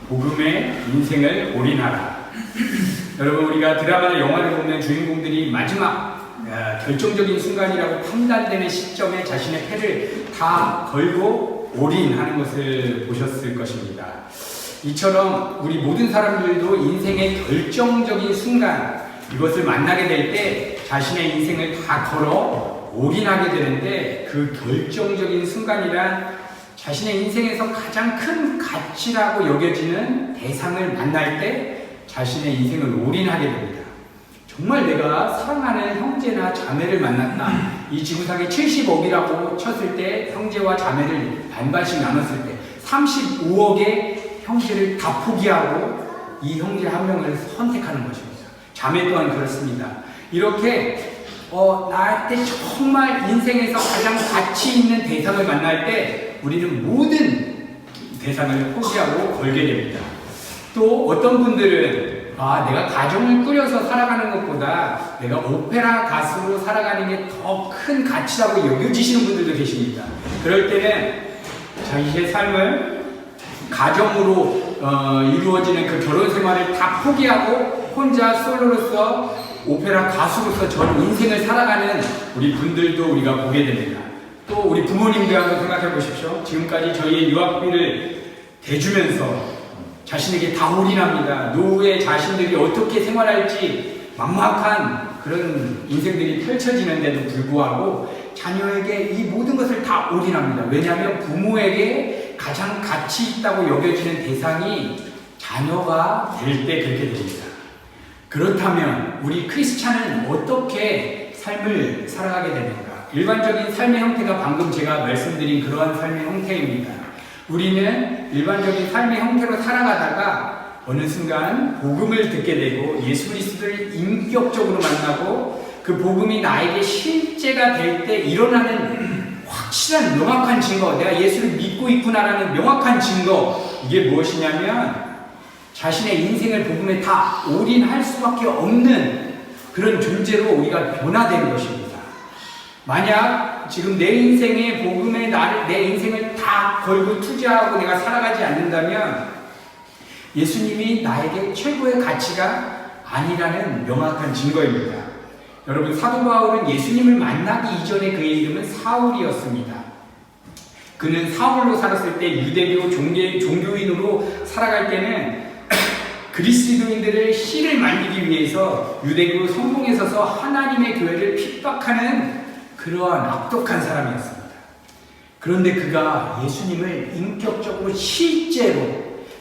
복음의 인생을 올인하라. 여러분, 우리가 드라마나 영화를 보면 주인공들이 마지막 결정적인 순간이라고 판단되는 시점에 자신의 패를 다 걸고 올인하는 것을 보셨을 것입니다. 이처럼 우리 모든 사람들도 인생의 결정적인 순간, 이것을 만나게 될 때 자신의 인생을 다 걸어 올인하게 되는데, 그 결정적인 순간이란 자신의 인생에서 가장 큰 가치라고 여겨지는 대상을 만날 때 자신의 인생을 올인하게 됩니다. 정말 내가 사랑하는 형제나 자매를 만났다. 이 지구상에 70억이라고 쳤을 때, 형제와 자매를 반반씩 나눴을 때 35억의 형제를 다 포기하고 이 형제 한 명을 선택하는 것입니다. 자매 또한 그렇습니다. 이렇게 나한테 정말 인생에서 가장 가치 있는 대상을 만날 때 우리는 모든 대상을 포기하고 걸게 됩니다. 또 어떤 분들은 내가 가정을 꾸려서 살아가는 것보다 내가 오페라 가수로 살아가는 게 더 큰 가치라고 여겨지시는 분들도 계십니다. 그럴 때는 자기의 삶을 가정으로 이루어지는 그 결혼 생활을 다 포기하고 혼자 솔로로서 오페라 가수로서 전 인생을 살아가는 우리 분들도 우리가 보게 됩니다. 또 우리 부모님들 한번 생각해 보십시오. 지금까지 저희의 유학비를 대주면서 자신에게 다 올인합니다. 노후에 자신들이 어떻게 생활할지 막막한 그런 인생들이 펼쳐지는데도 불구하고 자녀에게 이 모든 것을 다 올인합니다. 왜냐하면 부모에게 가장 가치 있다고 여겨지는 대상이 자녀가 될 때 그렇게 됩니다. 그렇다면 우리 크리스찬은 어떻게 삶을 살아가게 되는가? 일반적인 삶의 형태가 방금 제가 말씀드린 그러한 삶의 형태입니다. 우리는 일반적인 삶의 형태로 살아가다가 어느 순간 복음을 듣게 되고 예수 그리스도를 인격적으로 만나고 그 복음이 나에게 실제가 될 때 일어나는 확실한 명확한 증거, 내가 예수를 믿고 있구나라는 명확한 증거, 이게 무엇이냐면 자신의 인생을 복음에 다 올인할 수밖에 없는 그런 존재로 우리가 변화되는 것입니다. 만약 지금 내 인생에 복음에 내 인생을 다 걸고 투자하고 내가 살아가지 않는다면 예수님이 나에게 최고의 가치가 아니라는 명확한 증거입니다. 여러분, 사도 바울은 예수님을 만나기 이전에 그의 이름은 사울이었습니다. 그는 사울로 살았을 때 유대교 종교인으로 살아갈 때는 그리스도인들의 씨를 말리기 위해서 유대교 성공에 서서 하나님의 교회를 핍박하는 그러한 악독한 사람이었습니다. 그런데 그가 예수님을 인격적으로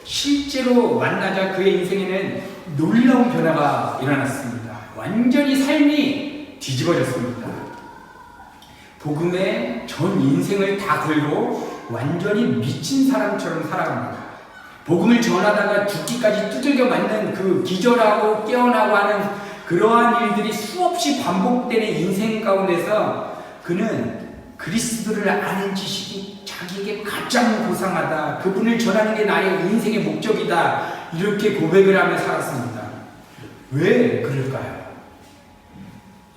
실제로 만나자 그의 인생에는 놀라운 변화가 일어났습니다. 완전히 삶이 뒤집어졌습니다. 복음에 전 인생을 다 걸고 완전히 미친 사람처럼 살아갑니다. 복음을 전하다가 죽기까지 두들겨 맞는 그 기절하고 깨어나고 하는 그러한 일들이 수없이 반복되는 인생 가운데서 그는 그리스도를 아는 지식이 자기에게 가장 고상하다. 그분을 전하는 게 나의 인생의 목적이다. 이렇게 고백을 하며 살았습니다. 왜 그럴까요?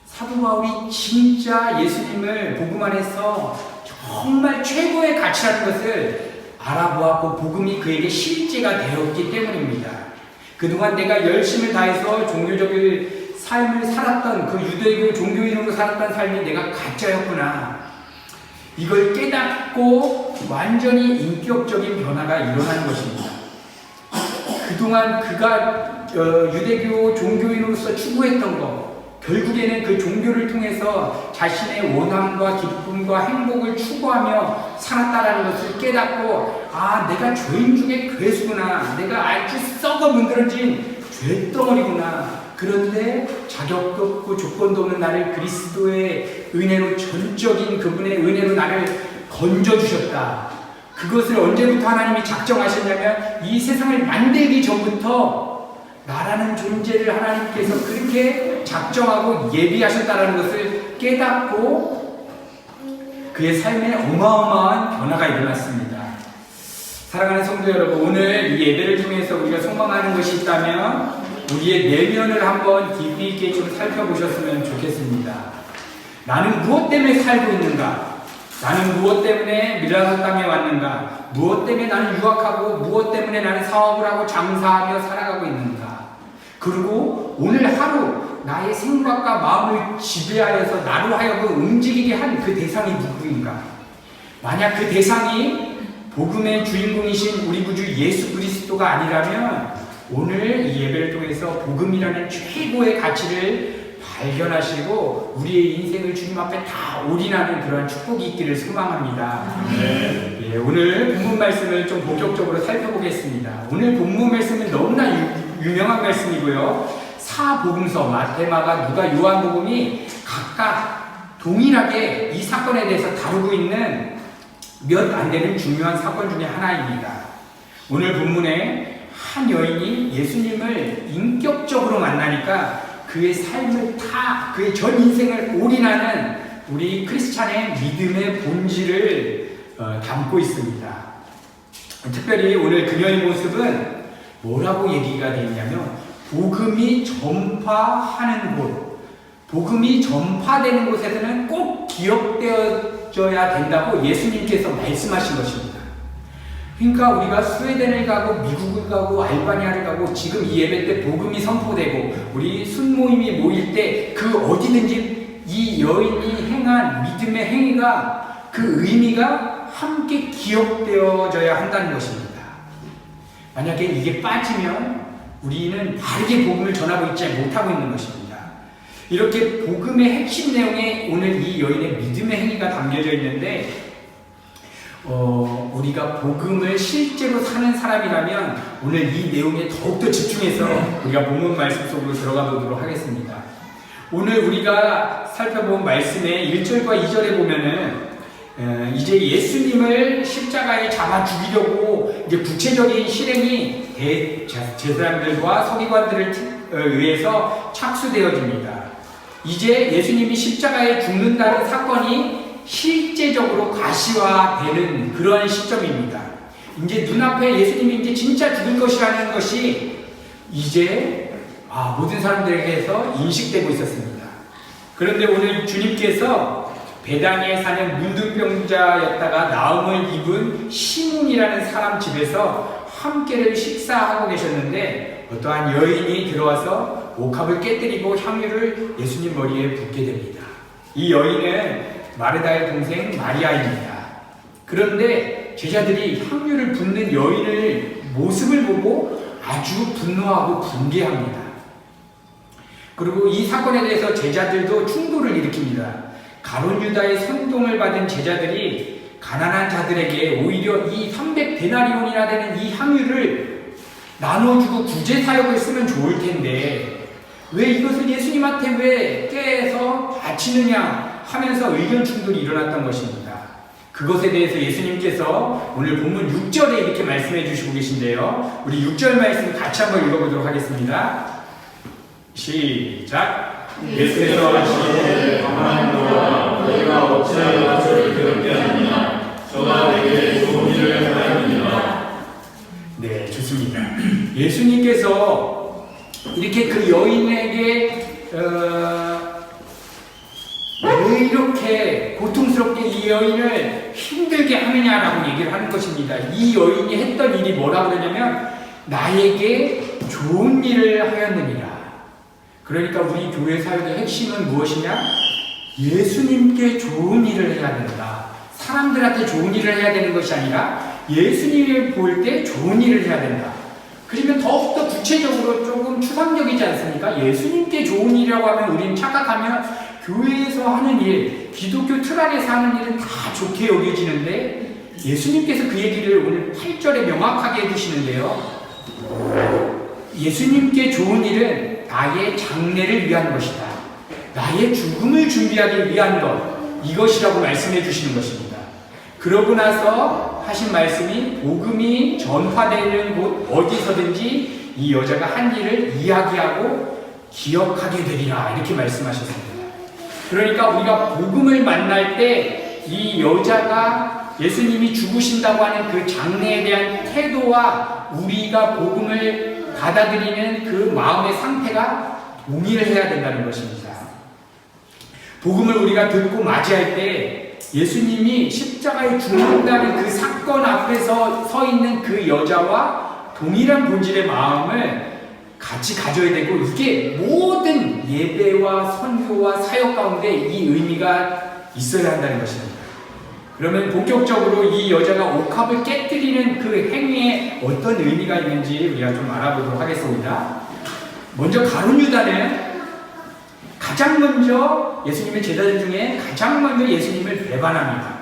사도 바울이 진짜 예수님을 복음 안에서 정말 최고의 가치라는 것을 알아보았고 복음이 그에게 실제가 되었기 때문입니다. 그동안 내가 열심을 다해서 종교적인 삶을 살았던 그 유대교 종교인으로 살았던 삶이 내가 가짜였구나. 이걸 깨닫고 완전히 인격적인 변화가 일어나는 것입니다. 그동안 그가 유대교 종교인으로서 추구했던 것, 결국에는 그 종교를 통해서 자신의 원함과 기쁨과 행복을 추구하며 살았다라는 것을 깨닫고 내가 죄인 중에 괴수구나. 내가 아주 썩어 문드러진 죄덩어리구나. 그런데 자격도 없고 조건도 없는 나를 그리스도의 은혜로, 전적인 그분의 은혜로 나를 건져주셨다. 그것을 언제부터 하나님이 작정하셨냐면 이 세상을 만들기 전부터 나라는 존재를 하나님께서 그렇게 작정하고 예비하셨다는 것을 깨닫고 그의 삶에 어마어마한 변화가 일어났습니다. 사랑하는 성도 여러분, 오늘 이 예배를 통해서 우리가 소망하는 것이 있다면 우리의 내면을 한번 깊이 있게 좀 살펴보셨으면 좋겠습니다. 나는 무엇 때문에 살고 있는가? 나는 무엇 때문에 밀라노 땅에 왔는가? 무엇 때문에 나는 유학하고 무엇 때문에 나는 사업을 하고 장사하며 살아가고 있는가? 그리고 오늘 하루 나의 생각과 마음을 지배하여서 나로 하여금 움직이게 한 그 대상이 누구인가? 만약 그 대상이 복음의 주인공이신 우리 구주 예수 그리스도가 아니라면 오늘 이 예배를 통해서 복음이라는 최고의 가치를 발견하시고 우리의 인생을 주님 앞에 다 올인하는 그런 축복이 있기를 소망합니다. 예, 오늘 본문 말씀을 좀 본격적으로 살펴보겠습니다. 오늘 본문 말씀은 너무나 유명한 말씀이고요. 사복음서 마태, 마가, 누가, 요한복음이 각각 동일하게 이 사건에 대해서 다루고 있는 몇 안 되는 중요한 사건 중에 하나입니다. 오늘 본문에 한 여인이 예수님을 인격적으로 만나니까 그의 삶을 다, 그의 전 인생을 올인하는 우리 크리스찬의 믿음의 본질을 담고 있습니다. 특별히 오늘 그녀의 모습은 뭐라고 얘기가 되어 있냐면 복음이 전파하는 곳, 복음이 전파되는 곳에서는 꼭 기억되어져야 된다고 예수님께서 말씀하신 것입니다. 그러니까 우리가 스웨덴을 가고 미국을 가고 알바니아를 가고 지금 이 예배 때 복음이 선포되고 우리 순모임이 모일 때 그 어디든지 이 여인이 행한 믿음의 행위가 그 의미가 함께 기억되어져야 한다는 것입니다. 만약에 이게 빠지면 우리는 바르게 복음을 전하고 있지 못하고 있는 것입니다. 이렇게 복음의 핵심 내용에 오늘 이 여인의 믿음의 행위가 담겨져 있는데 우리가 복음을 실제로 사는 사람이라면 오늘 이 내용에 더욱더 집중해서 우리가 본문 말씀 속으로 들어가 보도록 하겠습니다. 오늘 우리가 살펴본 말씀의 1절과 2절에 보면은 이제 예수님을 십자가에 잡아 죽이려고 이제 구체적인 실행이 제사장들과 서기관들을 의해서 착수되어집니다. 이제 예수님이 십자가에 죽는다는 사건이 실제적으로 가시화되는 그러한 시점입니다. 이제 눈앞에 예수님이 이제 진짜 죽을 것이라는 것이 이제 모든 사람들에게서 인식되고 있었습니다. 그런데 오늘 주님께서 베다니에 사는 문둥병자였다가 나음을 입은 시몬이라는 사람 집에서 함께를 식사하고 계셨는데 어떠한 여인이 들어와서 옥합을 깨뜨리고 향유를 예수님 머리에 붓게 됩니다. 이 여인은 마르다의 동생 마리아입니다. 그런데 제자들이 향유를 붓는 여인의 모습을 보고 아주 분노하고 분개합니다. 그리고 이 사건에 대해서 제자들도 충돌을 일으킵니다. 가룟 유다의 선동을 받은 제자들이 가난한 자들에게 오히려 이 300데나리온이나 되는 이 향유를 나눠주고 구제 사역을 쓰면 좋을 텐데 왜 이것을 예수님한테 왜 깨서 바치느냐 하면서 의견 충돌이 일어났던 것입니다. 그것에 대해서 예수님께서 오늘 본문 6절에 이렇게 말씀해 주시고 계신데요. 우리 6절 말씀 같이 한번 읽어보도록 하겠습니다. 시작! 예수께서 하시기를 가만히노라 너희가 어찌하여 저를 괴롭게 하느냐 저가 내게 좋은 일을 하였느니라. 네, 좋습니다. 예수님께서 이렇게 그 여인에게 왜 이렇게 고통스럽게 이 여인을 힘들게 하느냐라고 얘기를 하는 것입니다. 이 여인이 했던 일이 뭐라고 그러냐면 나에게 좋은 일을 하였느니라. 그러니까 우리 교회 사역의 핵심은 무엇이냐? 예수님께 좋은 일을 해야 된다. 사람들한테 좋은 일을 해야 되는 것이 아니라 예수님을 볼 때 좋은 일을 해야 된다. 그러면 더욱더 구체적으로 조금 추상적이지 않습니까? 예수님께 좋은 일이라고 하면 우리는 착각하면 교회에서 하는 일, 기독교 틀 안에서 하는 일은 다 좋게 여겨지는데 예수님께서 그 얘기를 오늘 8절에 명확하게 해주시는데요. 예수님께 좋은 일은 나의 장래를 위한 것이다. 나의 죽음을 준비하기 위한 것. 이것이라고 말씀해 주시는 것입니다. 그러고 나서 하신 말씀이 복음이 전파되는 곳 어디서든지 이 여자가 한 일을 이야기하고 기억하게 되리라. 이렇게 말씀하셨습니다. 그러니까 우리가 복음을 만날 때 이 여자가 예수님이 죽으신다고 하는 그 장래에 대한 태도와 우리가 복음을 받아들이는 그 마음의 상태가 동일해야 된다는 것입니다. 복음을 우리가 듣고 맞이할 때 예수님이 십자가에 죽는다는 그 사건 앞에서 서 있는 그 여자와 동일한 본질의 마음을 같이 가져야 되고, 이게 모든 예배와 선교와 사역 가운데 이 의미가 있어야 한다는 것입니다. 그러면 본격적으로 이 여자가 옥합을 깨뜨리는 그 행위에 어떤 의미가 있는지 우리가 좀 알아보도록 하겠습니다. 먼저 가룟 유다는 가장 먼저 예수님의 제자들 중에 가장 먼저 예수님을 배반합니다.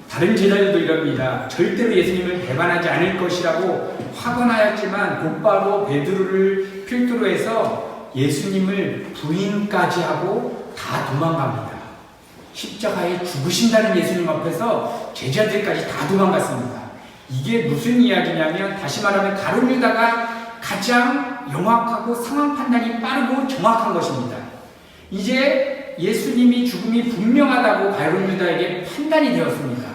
다른 제자들도 이럽니다. 절대로 예수님을 배반하지 않을 것이라고 확언하였지만 곧바로 베드로를 필두로 해서 예수님을 부인까지 하고 다 도망갑니다. 십자가에 죽으신다는 예수님 앞에서 제자들까지 다 도망갔습니다. 이게 무슨 이야기냐면, 다시 말하면 가룟 유다가 가장 영악하고 상황 판단이 빠르고 정확한 것입니다. 이제 예수님이 죽음이 분명하다고 가룟 유다에게 판단이 되었습니다.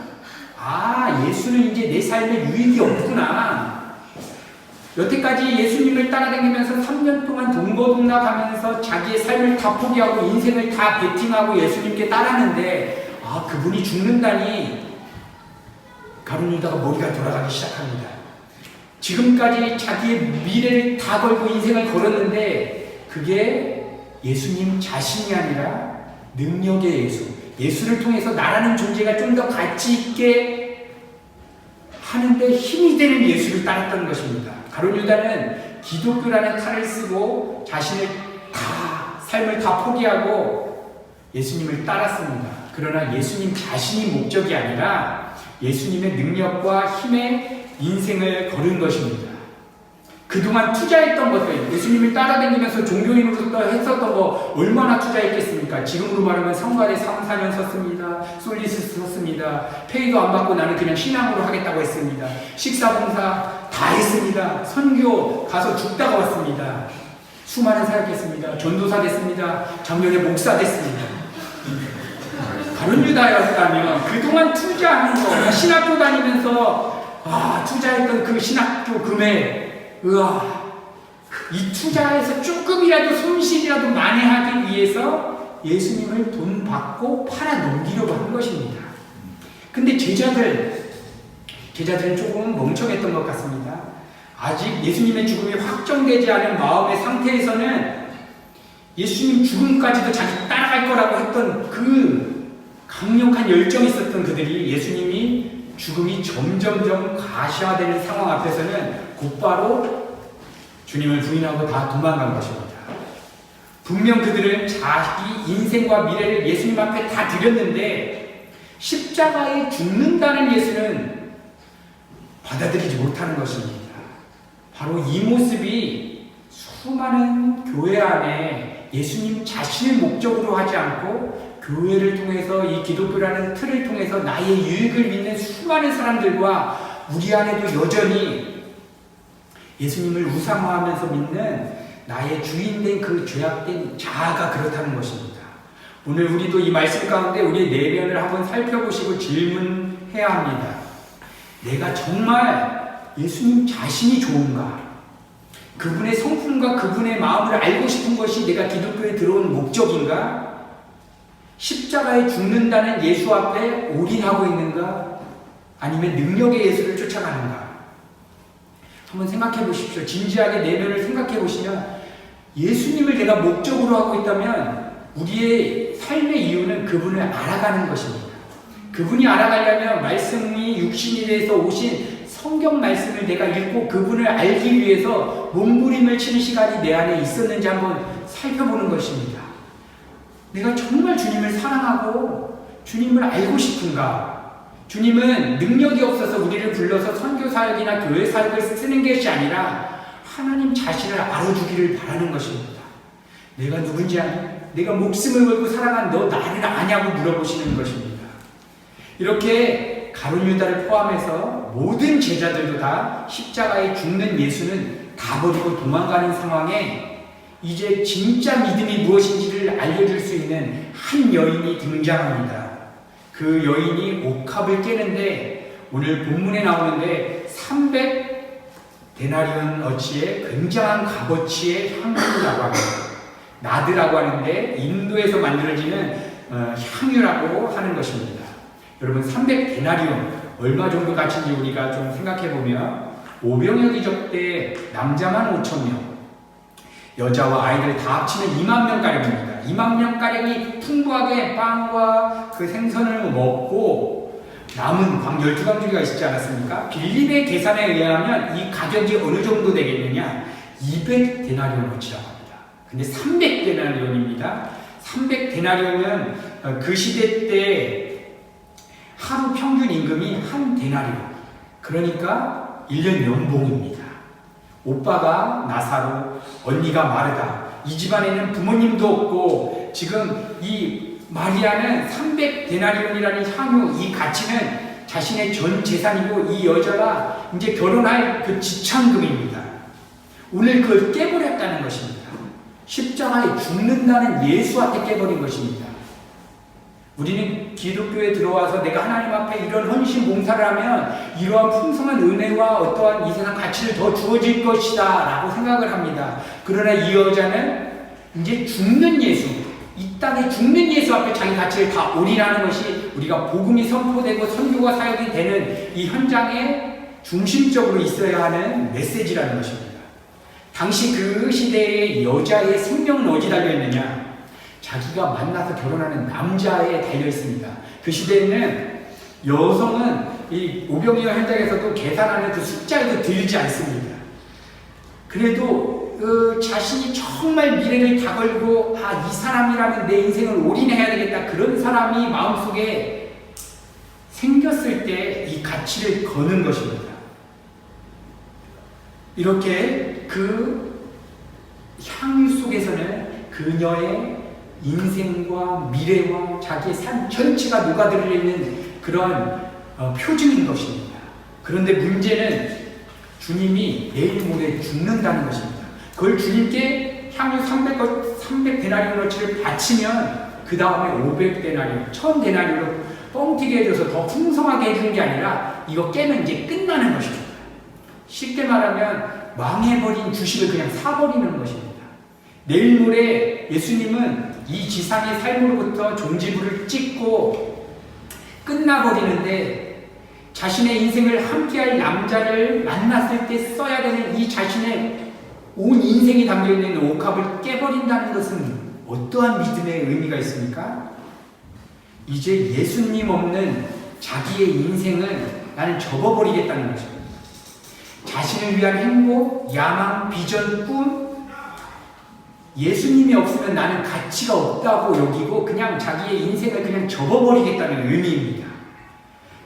아, 예수는 이제 내 삶에 유익이 없구나. 여태까지 예수님을 따라다니면서 3년 동안 동거동락하면서 자기의 삶을 다 포기하고 인생을 다 베팅하고 예수님께 따랐는데, 아, 그분이 죽는다니 가룟 유다가 머리가 돌아가기 시작합니다. 지금까지 자기의 미래를 다 걸고 인생을 걸었는데 그게 예수님 자신이 아니라 능력의 예수, 예수를 통해서 나라는 존재가 좀 더 가치 있게 하는데 힘이 되는 예수를 따랐던 것입니다. 가룟 유다는 기독교라는 칼을 쓰고 자신의 삶을 다 포기하고 예수님을 따랐습니다. 그러나 예수님 자신이 목적이 아니라 예수님의 능력과 힘의 인생을 걸은 것입니다. 그동안 투자했던 것들, 예수님을 따라다니면서 종교인으로서 했었던 거 얼마나 투자했겠습니까? 지금으로 말하면 성가대 3, 4년 썼습니다. 솔리스 썼습니다. 페이도 안 받고 나는 그냥 신앙으로 하겠다고 했습니다. 식사봉사 다 했습니다. 선교 가서 죽다가 왔습니다. 수많은 사역했습니다. 전도사 됐습니다. 작년에 목사 됐습니다. 가룟 유다였다면 그동안 투자하는 거, 신학교 다니면서 투자했던 그 신학교 금액, 이 투자에서 조금이라도 손실이라도 만회하기 위해서 예수님을 돈 받고 팔아 넘기려고 한 것입니다. 근데 제자들은 조금 멍청했던 것 같습니다. 아직 예수님의 죽음이 확정되지 않은 마음의 상태에서는 예수님 죽음까지도 자기 따라갈 거라고 했던 그 강력한 열정이 있었던 그들이 예수님이 죽음이 점점점 가시화되는 상황 앞에서는 곧바로 주님을 부인하고 다 도망간 것입니다. 분명 그들은 자기 인생과 미래를 예수님 앞에 다 드렸는데 십자가에 죽는다는 예수는 받아들이지 못하는 것입니다. 바로 이 모습이 수많은 교회 안에 예수님 자신을 목적으로 하지 않고 교회를 통해서 이 기독교라는 틀을 통해서 나의 유익을 믿는 수많은 사람들과 우리 안에도 여전히 예수님을 우상화하면서 믿는 나의 주인된 그 죄악된 자아가 그렇다는 것입니다. 오늘 우리도 이 말씀 가운데 우리의 내면을 한번 살펴보시고 질문해야 합니다. 내가 정말 예수님 자신이 좋은가? 그분의 성품과 그분의 마음을 알고 싶은 것이 내가 기독교에 들어온 목적인가? 십자가에 죽는다는 예수 앞에 올인하고 있는가? 아니면 능력의 예수를 쫓아가는가? 한번 생각해 보십시오. 진지하게 내면을 생각해 보시면 예수님을 내가 목적으로 하고 있다면 우리의 삶의 이유는 그분을 알아가는 것입니다. 그분이 알아가려면 말씀이 육신이 돼서 오신 성경 말씀을 내가 읽고 그분을 알기 위해서 몸부림을 치는 시간이 내 안에 있었는지 한번 살펴보는 것입니다. 내가 정말 주님을 사랑하고 주님을 알고 싶은가? 주님은 능력이 없어서 우리를 불러서 선교 사역이나 교회 사역을 쓰는 것이 아니라 하나님 자신을 알아주기를 바라는 것입니다. 내가 누군지 아니? 내가 목숨을 걸고 사랑한 너 나를 아냐고 물어보시는 것입니다. 이렇게 가룟 유다를 포함해서 모든 제자들도 다 십자가에 죽는 예수는 다 버리고 도망가는 상황에 이제 진짜 믿음이 무엇인지를 알려줄 수 있는 한 여인이 등장합니다. 그 여인이 옥합을 깨는데 오늘 본문에 나오는데 300데나리온 어치의 굉장한 값어치의 향유라고 합니다. 나드라고 하는데 인도에서 만들어지는 향유라고 하는 것입니다. 여러분 300데나리온 얼마 정도 가치인지 우리가 좀 생각해 보면 오병이어 기적 때 남자만 5,000명, 여자와 아이들 다 합치면 2만 명가량입니다. 2만 명가량이 풍부하게 빵과 그 생선을 먹고 남은 광 12광주리가 있지 않았습니까? 빌립의 계산에 의하면 이 가격이 어느 정도 되겠느냐? 200데나리온어치라고 합니다. 근데 300데나리온입니다. 300데나리온은 그 시대 때 하루 평균 임금이 한 데나리온. 그러니까 1년 연봉입니다. 오빠가 나사로, 언니가 마르다. 이 집안에는 부모님도 없고 지금 이 마리아는 300데나리온이라는 향유, 이 가치는 자신의 전 재산이고 이 여자가 이제 결혼할 그 지참금입니다. 오늘 그걸 깨버렸다는 것입니다. 십자가에 죽는다는 예수 앞에 깨버린 것입니다. 우리는 기독교에 들어와서 내가 하나님 앞에 이런 헌신 봉사를 하면 이러한 풍성한 은혜와 어떠한 이 세상 가치를 더 주어질 것이다 라고 생각을 합니다. 그러나 이 여자는 이제 죽는 예수, 이 땅에 죽는 예수 앞에 자기 가치를 다 올인하는 것이 우리가 복음이 선포되고 선교가 사역이 되는 이 현장에 중심적으로 있어야 하는 메시지라는 것입니다. 당시 그 시대의 여자의 생명은 어디 달려있느냐? 자기가 만나서 결혼하는 남자에 달려있습니다. 그 시대에는 여성은 이 오병이어 현장에서도 계산하는 그 숫자에도 들지 않습니다. 그래도 자신이 정말 미래를 다 걸고 이 사람이라면 내 인생을 올인해야 되겠다, 그런 사람이 마음속에 생겼을 때 이 가치를 거는 것입니다. 이렇게 그 향유 속에서는 그녀의 인생과 미래와 자기의 삶 전체가 녹아들어있는 그런 표징인 것입니다. 그런데 문제는 주님이 내일 모레 죽는다는 것입니다. 그걸 주님께 향유 300데나리온어치를 바치면 그 다음에 500데나리온, 1000데나리온으로 뻥튀기 해줘서 더 풍성하게 해주는 게 아니라 이거 깨면 이제 끝나는 것입니다. 쉽게 말하면 망해버린 주식을 그냥 사버리는 것입니다. 내일 모레 예수님은 이 지상의 삶으로부터 종지부를 찍고 끝나버리는데 자신의 인생을 함께할 남자를 만났을 때 써야 되는 이 자신의 온 인생이 담겨있는 옥합을 깨버린다는 것은 어떠한 믿음의 의미가 있습니까? 이제 예수님 없는 자기의 인생을 나는 접어버리겠다는 것입니다. 자신을 위한 행복, 야망, 비전, 꿈, 예수님이 없으면 나는 가치가 없다고 여기고 그냥 자기의 인생을 그냥 접어버리겠다는 의미입니다.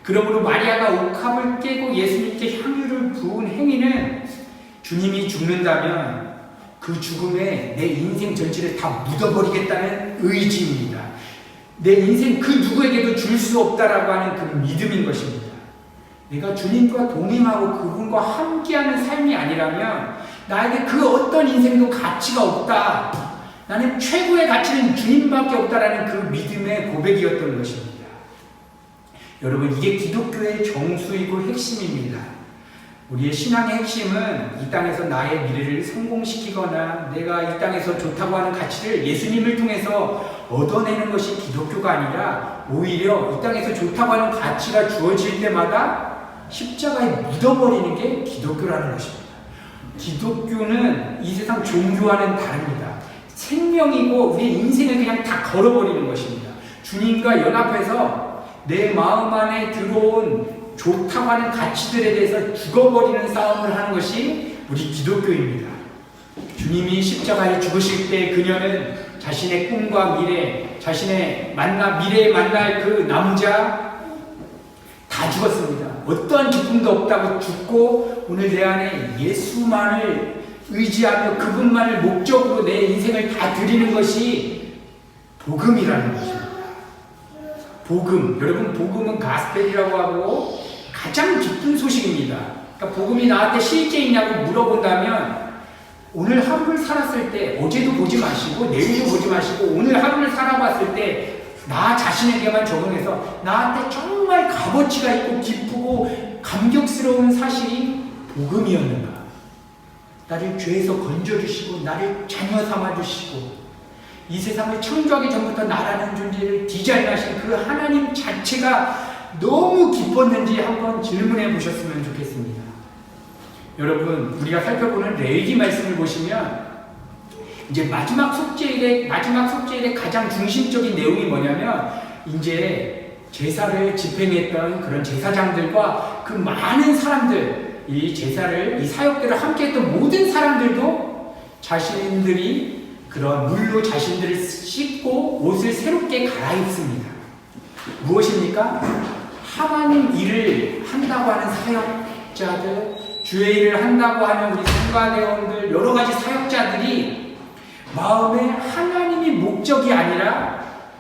그러므로 마리아가 옥합을 깨고 예수님께 향유를 부은 행위는 주님이 죽는다면 그 죽음에 내 인생 전체를 다 묻어버리겠다는 의지입니다. 내 인생 그 누구에게도 줄 수 없다라고 하는 그 믿음인 것입니다. 내가 주님과 동행하고 그분과 함께하는 삶이 아니라면 나에게 그 어떤 인생도 가치가 없다. 나는 최고의 가치는 주님밖에 없다라는 그 믿음의 고백이었던 것입니다. 여러분, 이게 기독교의 정수이고 핵심입니다. 우리의 신앙의 핵심은 이 땅에서 나의 미래를 성공시키거나 내가 이 땅에서 좋다고 하는 가치를 예수님을 통해서 얻어내는 것이 기독교가 아니라 오히려 이 땅에서 좋다고 하는 가치가 주어질 때마다 십자가에 묻어버리는 게 기독교라는 것입니다. 기독교는 이 세상 종교와는 다릅니다. 생명이고 우리의 인생을 그냥 다 걸어버리는 것입니다. 주님과 연합해서 내 마음 안에 들어온 좋다고 하는 가치들에 대해서 죽어버리는 싸움을 하는 것이 우리 기독교입니다. 주님이 십자가에 죽으실 때 그녀는 자신의 꿈과 미래, 자신의 미래에 만날 그 남자 다 죽었습니다. 어떠한 기쁨도 없다고 죽고 오늘 내 안에 예수만을 의지하며 그분만을 목적으로 내 인생을 다 드리는 것이 복음이라는 것입니다. 복음, 여러분, 복음은 가스펠이라고 하고 가장 기쁜 소식입니다. 그러니까 복음이 나한테 실제 있냐고 물어본다면 오늘 하루를 살았을 때 어제도 보지 마시고 내일도 보지 마시고 오늘 하루를 살아봤을 때 나 자신에게만 적용해서 나한테 정말 값어치가 있고 기쁘고 감격스러운 사실이 복음이었는가? 나를 죄에서 건져주시고 나를 자녀 삼아주시고 이 세상을 창조하기 전부터 나라는 존재를 디자인하신 그 하나님 자체가 너무 기뻤는지 한번 질문해 보셨으면 좋겠습니다. 여러분, 우리가 살펴보는 레위기 말씀을 보시면 이제 마지막 속죄일의 가장 중심적인 내용이 뭐냐면 이제 제사를 집행했던 그런 제사장들과 그 많은 사람들, 이 사역들을 함께했던 모든 사람들도 자신들이 그런 물로 자신들을 씻고 옷을 새롭게 갈아입습니다. 무엇입니까? 하나님 일을 한다고 하는 사역자들, 주의 일을 한다고 하는 우리 성가대원들, 여러 가지 사역자들이 마음에 하나님이 목적이 아니라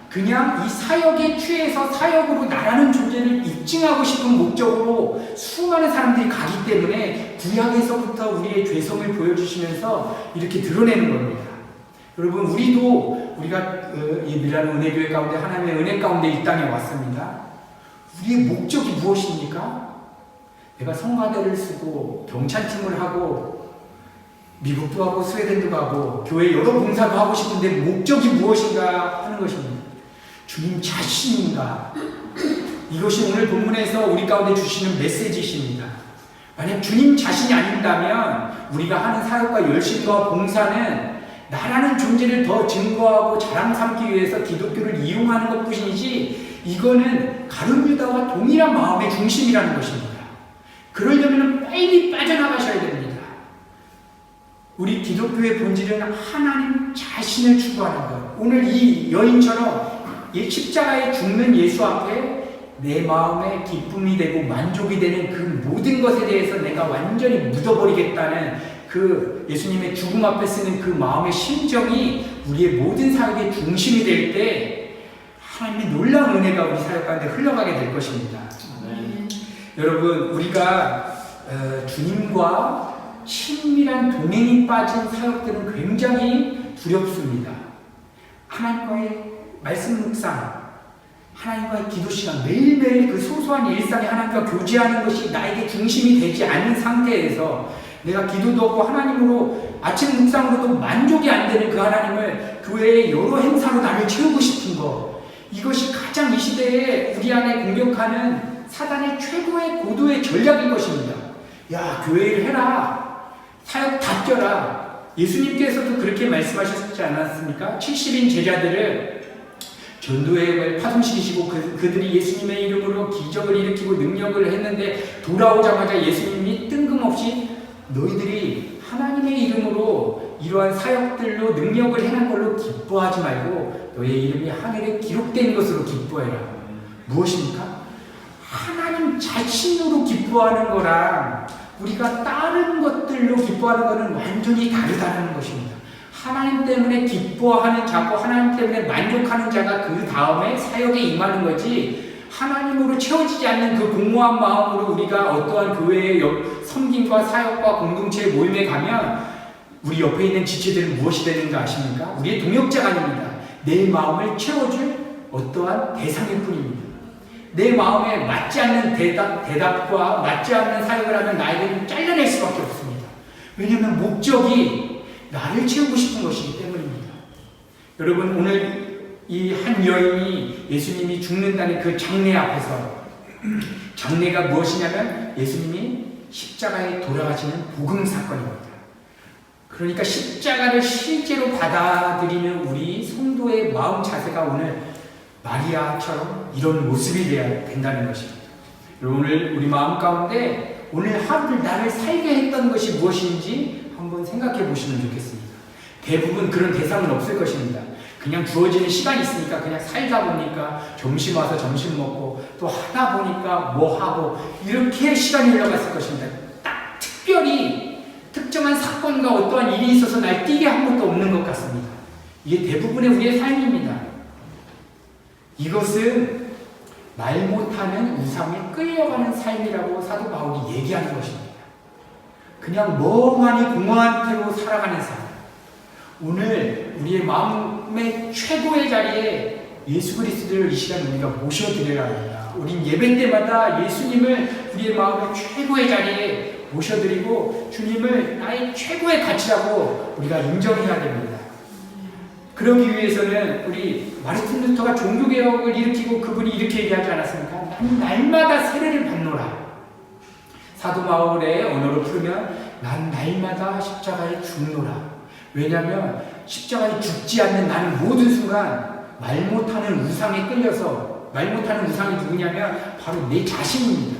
그냥 이 사역에 취해서 사역으로 나라는 존재를 입증하고 싶은 목적으로 수많은 사람들이 가기 때문에 구약에서부터 우리의 죄성을 보여주시면서 이렇게 드러내는 겁니다. 여러분, 우리가 이 밀라노 은혜교회 가운데 하나님의 은혜 가운데 이 땅에 왔습니다. 우리의 목적이 무엇입니까? 내가 성가대를 쓰고 경찰팀을 하고 미국도 하고 스웨덴도 가고 교회 여러 봉사도 하고 싶은데 목적이 무엇인가 하는 것입니다. 주님 자신인가? 이것이 오늘 본문에서 우리 가운데 주시는 메시지이십니다. 만약 주님 자신이 아닌다면 우리가 하는 사역과 열심과 봉사는 나라는 존재를 더 증거하고 자랑 삼기 위해서 기독교를 이용하는 것뿐이지 이거는 가룟 유다와 동일한 마음의 중심이라는 것입니다. 그러려면 빨리 빠져나가셔야 됩니다. 우리 기독교의 본질은 하나님 자신을 추구하는 것. 오늘 이 여인처럼 이 십자가에 죽는 예수 앞에 내 마음에 기쁨이 되고 만족이 되는 그 모든 것에 대해서 내가 완전히 묻어버리겠다는 그 예수님의 죽음 앞에 쓰는 그 마음의 심정이 우리의 모든 사역의 중심이 될 때 하나님의 놀라운 은혜가 우리 사역 가운데 흘러가게 될 것입니다. 여러분, 우리가 주님과 친밀한 동행이 빠진 사역들은 굉장히 두렵습니다. 하나님과의 말씀 묵상, 하나님과의 기도 시간, 매일매일 그 소소한 일상에 하나님과 교제하는 것이 나에게 중심이 되지 않는 상태에서 내가 기도도 없고 하나님으로 아침 묵상으로도 만족이 안 되는 그 하나님을 교회의 여러 행사로 나를 채우고 싶은 것, 이것이 가장 이 시대에 우리 안에 공격하는 사단의 최고의 고도의 전략인 것입니다. 야, 교회 일 해라, 사역 다 껴라. 예수님께서도 그렇게 말씀하셨지 않았습니까? 70인 제자들을 전도회를 파송시키시고 그들이 예수님의 이름으로 기적을 일으키고 능력을 했는데 돌아오자마자 예수님이 뜬금없이 너희들이 하나님의 이름으로 이러한 사역들로 능력을 행한 걸로 기뻐하지 말고 너의 이름이 하늘에 기록된 것으로 기뻐해라. 무엇입니까? 하나님 자신으로 기뻐하는 거랑 우리가 다른 것들로 기뻐하는 것은 완전히 다르다는 것입니다. 하나님 때문에 기뻐하는 자고 하나님 때문에 만족하는 자가 그 다음에 사역에 임하는 거지, 하나님으로 채워지지 않는 그 공허한 마음으로 우리가 어떠한 교회의 섬김과 사역과 공동체의 모임에 가면 우리 옆에 있는 지체들은 무엇이 되는가 아십니까? 우리의 동역자가 아닙니다. 내 마음을 채워줄 어떠한 대상일 뿐입니다. 내 마음에 맞지 않는 대답과 맞지 않는 사역을 하면 나에게는 잘라낼 수밖에 없습니다. 왜냐하면 목적이 나를 채우고 싶은 것이기 때문입니다. 여러분, 오늘 이 한 여인이 예수님이 죽는다는 그 장례 앞에서, 장례가 무엇이냐면 예수님이 십자가에 돌아가시는 복음 사건입니다. 그러니까 십자가를 실제로 받아들이는 우리 성도의 마음 자세가 오늘 마리아처럼 이런 모습이 되어야 된다는 것입니다. 오늘 우리 마음 가운데 오늘 하루를 나를 살게 했던 것이 무엇인지 한번 생각해 보시면 좋겠습니다. 대부분 그런 대상은 없을 것입니다. 그냥 주어지는 시간이 있으니까 그냥 살다 보니까 점심 와서 점심 먹고 또 하다 보니까 뭐 하고 이렇게 시간이 흘러갔을 것입니다. 딱 특별히 특정한 사건과 어떠한 일이 있어서 날 뛰게 한 것도 없는 것 같습니다. 이게 대부분의 우리의 삶입니다. 이것은 말 못하는 우상에 끌려가는 삶이라고 사도 바울이 얘기하는 것입니다. 그냥 멍하니 공허한 태로 살아가는 삶. 오늘 우리의 마음의 최고의 자리에 예수 그리스도를 이 시간 우리가 모셔드려야 합니다. 우린 예배 때마다 예수님을 우리의 마음의 최고의 자리에 모셔드리고 주님을 나의 최고의 가치라고 우리가 인정해야 됩니다. 그러기 위해서는 우리 마르틴 루터가 종교개혁을 일으키고 그분이 이렇게 얘기하지 않았습니까? 난 날마다 세례를 받노라. 사도 바울의 언어로 풀면 난 날마다 십자가에 죽노라. 왜냐하면 십자가에 죽지 않는 나는 모든 순간 말 못하는 우상에 끌려서, 말 못하는 우상이 누구냐면 바로 내 자신입니다.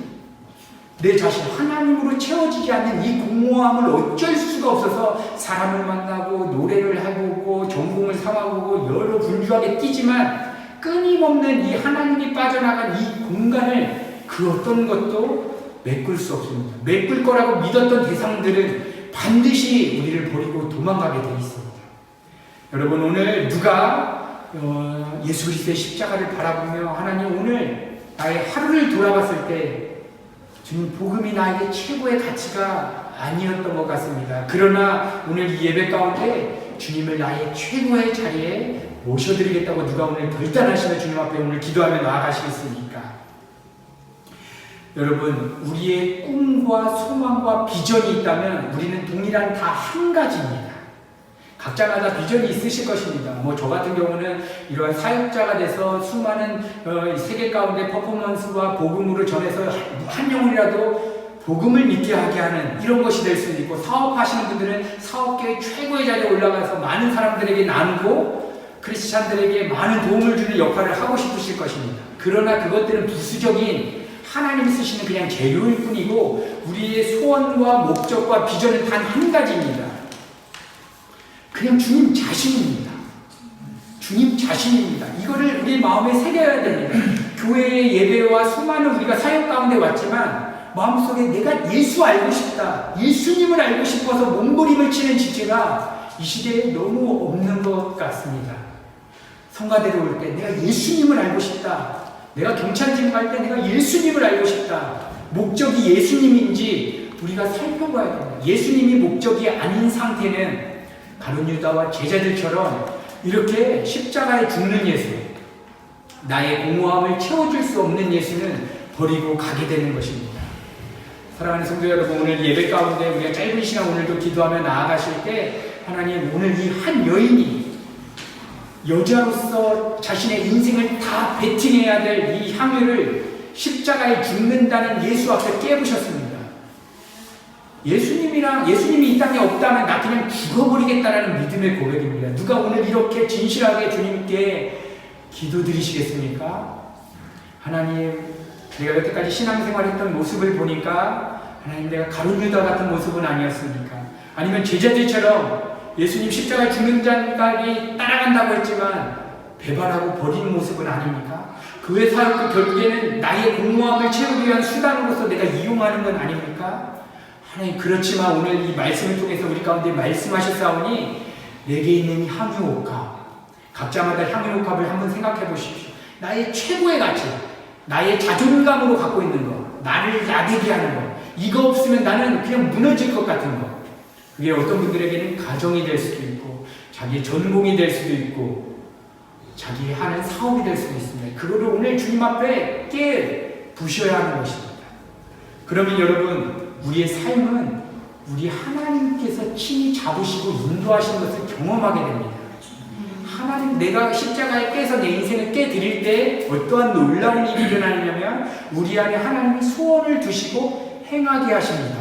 내 자신, 하나님으로 채워지지 않는 이 공허함을 어쩔 수가 없어서 사람을 만나고 노래를 해보고 전공을 삼아보고 여러 분주하게 뛰지만 끊임없는 이 하나님이 빠져나간 이 공간을 그 어떤 것도 메꿀 수 없습니다. 메꿀 거라고 믿었던 대상들은 반드시 우리를 버리고 도망가게 되어 있습니다. 여러분, 오늘 누가 예수 그리스도의 십자가를 바라보며 하나님 오늘 나의 하루를 돌아봤을 때 주님 복음이 나에게 최고의 가치가 아니었던 것 같습니다. 그러나 오늘 이 예배 가운데 주님을 나의 최고의 자리에 모셔드리겠다고 누가 오늘 결단하시며 주님 앞에 오늘 기도하며 나아가시겠습니까? 여러분, 우리의 꿈과 소망과 비전이 있다면 우리는 동일한 다 한 가지입니다. 각자마다 비전이 있으실 것입니다. 저 같은 경우는 이러한 사역자가 돼서 수많은 세계 가운데 퍼포먼스와 복음으로 전해서 한 영혼이라도 복음을 믿게 하게 하는 이런 것이 될 수도 있고, 사업하시는 분들은 사업계의 최고의 자리에 올라가서 많은 사람들에게 나누고 크리스찬들에게 많은 도움을 주는 역할을 하고 싶으실 것입니다. 그러나 그것들은 부수적인 하나님이 쓰시는 그냥 재료일 뿐이고 우리의 소원과 목적과 비전은 단 한 가지입니다. 그냥 주님 자신입니다. 주님 자신입니다. 이거를 우리 마음에 새겨야 됩니다. 교회의 예배와 수많은 우리가 사역 가운데 왔지만 마음속에 내가 예수 알고 싶다, 예수님을 알고 싶어서 몸부림을 치는 지체가 이 시대에 너무 없는 것 같습니다. 성가대로 올 때 내가 예수님을 알고 싶다, 내가 경찰진 갈 때 내가 예수님을 알고 싶다, 목적이 예수님인지 우리가 살펴봐야 됩니다. 예수님이 목적이 아닌 상태는 가룟 유다와 제자들처럼 이렇게 십자가에 죽는 예수, 나의 공허함을 채워줄 수 없는 예수는 버리고 가게 되는 것입니다. 사랑하는 성도 여러분, 오늘 예배 가운데 우리가 짧은 시간 오늘도 기도하며 나아가실 때 하나님, 오늘 이 한 여인이 여자로서 자신의 인생을 다 베팅해야 될 이 향유를 십자가에 죽는다는 예수 앞에 깨부셨습니다. 예수님이 이 땅에 없다면 나 그냥 죽어버리겠다라는 믿음의 고백입니다. 누가 오늘 이렇게 진실하게 주님께 기도드리시겠습니까? 하나님, 내가 여태까지 신앙생활했던 모습을 보니까 하나님, 내가 가룟 유다 같은 모습은 아니었습니까? 아니면 제자들처럼 예수님 십자가에 죽는 자까지 따라간다고 했지만 배반하고 버린 모습은 아닙니까? 교회 사역도 결국에는 나의 공허함을 채우기 위한 수단으로서 내가 이용하는 건 아닙니까? 하나님, 그렇지만 오늘 이 말씀을 통해서 우리 가운데 말씀하셨사오니 내게 있는 이 향유옥합, 각자마다 향유옥합을 한번 생각해 보십시오. 나의 최고의 가치, 나의 자존감으로 갖고 있는 것, 나를 나대게 하는 것, 이거 없으면 나는 그냥 무너질 것 같은 것, 그게 어떤 분들에게는 가정이 될 수도 있고 자기의 전공이 될 수도 있고 자기 하는 사업이 될 수도 있습니다. 그거를 오늘 주님 앞에 부셔야 하는 것입니다. 그러면 여러분, 우리의 삶은 우리 하나님께서 친히 잡으시고 인도하시는 것을 경험하게 됩니다. 하나님, 내가 십자가에 깨서 내 인생을 깨드릴 때 어떠한 놀라운 일이 일어나냐면 우리 안에 하나님이 소원을 두시고 행하게 하십니다.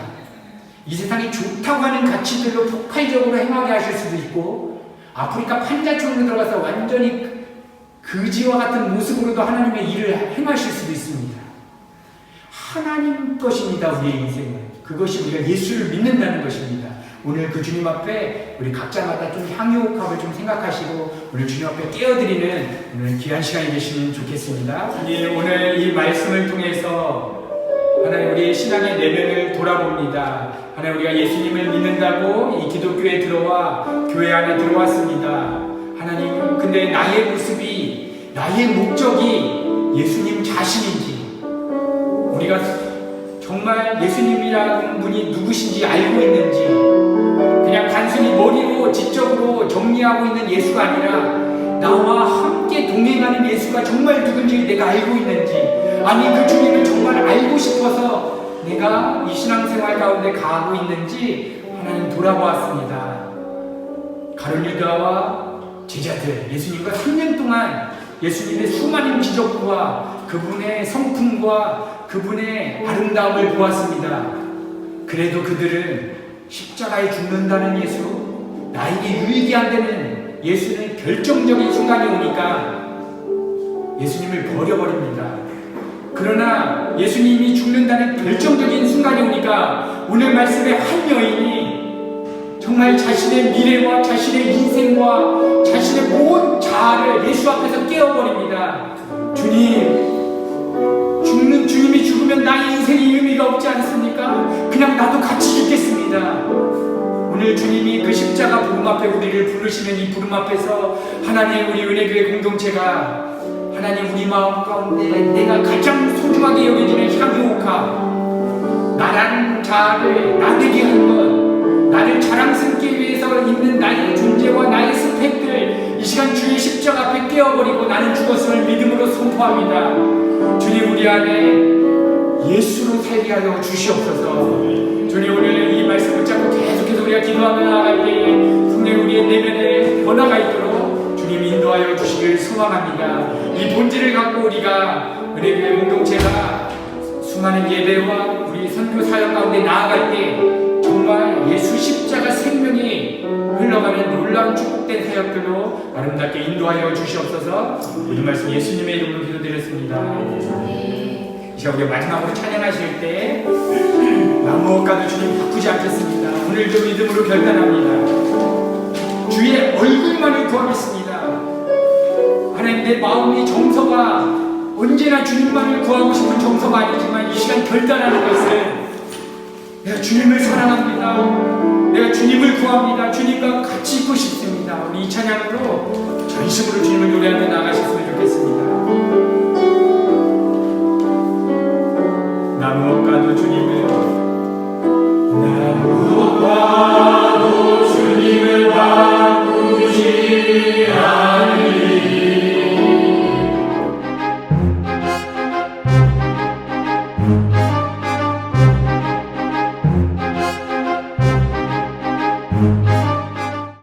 이 세상이 좋다고 하는 가치들로 폭발적으로 행하게 하실 수도 있고, 아프리카 판자촌으로 들어가서 완전히 그지와 같은 모습으로도 하나님의 일을 행하실 수도 있습니다. 하나님 것입니다. 우리의 인생은 그것이 우리가 예수를 믿는다는 것입니다. 오늘 그 주님 앞에 우리 각자마다 좀 향유옥합을 좀 생각하시고 오늘 주님 앞에 깨어드리는 오늘 귀한 시간이 되시면 좋겠습니다. 오늘 이 말씀을 통해서 하나님, 우리의 신앙의 내면을 돌아봅니다. 하나님, 우리가 예수님을 믿는다고 이 기독교에 들어와 교회 안에 들어왔습니다. 하나님, 근데 나의 모습이, 나의 목적이 예수님 자신인지, 우리가 정말 예수님이라는 분이 누구신지 알고 있는지, 그냥 단순히 머리로 지적으로 정리하고 있는 예수가 아니라 나와 함께 동행하는 예수가 정말 누군지 내가 알고 있는지, 아니 그 주님을 정말 알고 싶어서 내가 이 신앙생활 가운데 가고 있는지 하나님 돌아보았습니다. 가룟 유다와 제자들, 예수님과 3년 동안 예수님의 수많은 기적과 그분의 성품과 그분의 아름다움을 보았습니다. 그래도 그들은 십자가에 죽는다는 예수, 나에게 유익이 안 되는 예수는 결정적인 순간이 오니까 예수님을 버려버립니다. 그러나 예수님이 죽는다는 결정적인 순간이 오니까 오늘 말씀에 한 여인이 정말 자신의 미래와 자신의 인생과 자신의 모든 자아를 예수 앞에서 깨어버립니다. 주님이 죽으면 나의 인생이 의미가 없지 않습니까? 그냥 나도 같이 죽겠습니다. 오늘 주님이 그 십자가 부름 앞에 우리를 부르시는 이 부름 앞에서 하나님 우리 은혜교회 공동체가 하나님 우리 마음 가운데 내가 가장 소중하게 여겨지는 향유옥화 나라는 자아를 나되게 한 것, 나를 자랑스럽기 위해서 있는 나의 존재와 나의 스펙들 이 시간 주의 십자가 앞에 깨어버리고 나는 죽었음을 믿음으로 선포합니다. 주님 우리 안에 예수로 살게 하여 주시옵소서. 주님 오늘 이 말씀 붙잡고 계속해서 우리가 기도하며 나아갈 때에 분명 우리의 내면에 변화가 있도록 주님 인도하여 주시길 소망합니다. 이 본질을 갖고 우리가 은혜교회 공동체가 수많은 예배와 우리 선교 사역 가운데 나아갈 때 정말 예수 십자가 생명이 흘러가는 놀라운 축복된 사역들로 아름답게 인도하여 주시옵소서. 모든 말씀 예수님의 이름으로 기도드렸습니다. 이 시간 우리가 마지막으로 찬양하실 때 아무것과도 주님 바꾸지 않겠습니다. 오늘도 믿음으로 결단합니다. 주의 얼굴만을 구하겠습니다. 하나님 내 마음이 정서가 언제나 주님만을 구하고 싶은 정서가 아니지만 이 시간 결단하는 것은 내가 주님을 사랑합니다. 내가 주님을 구합니다. 주님과 같이 있고 싶습니다. 우리 이 찬양으로 전심으로 주님을 노래하며 나가시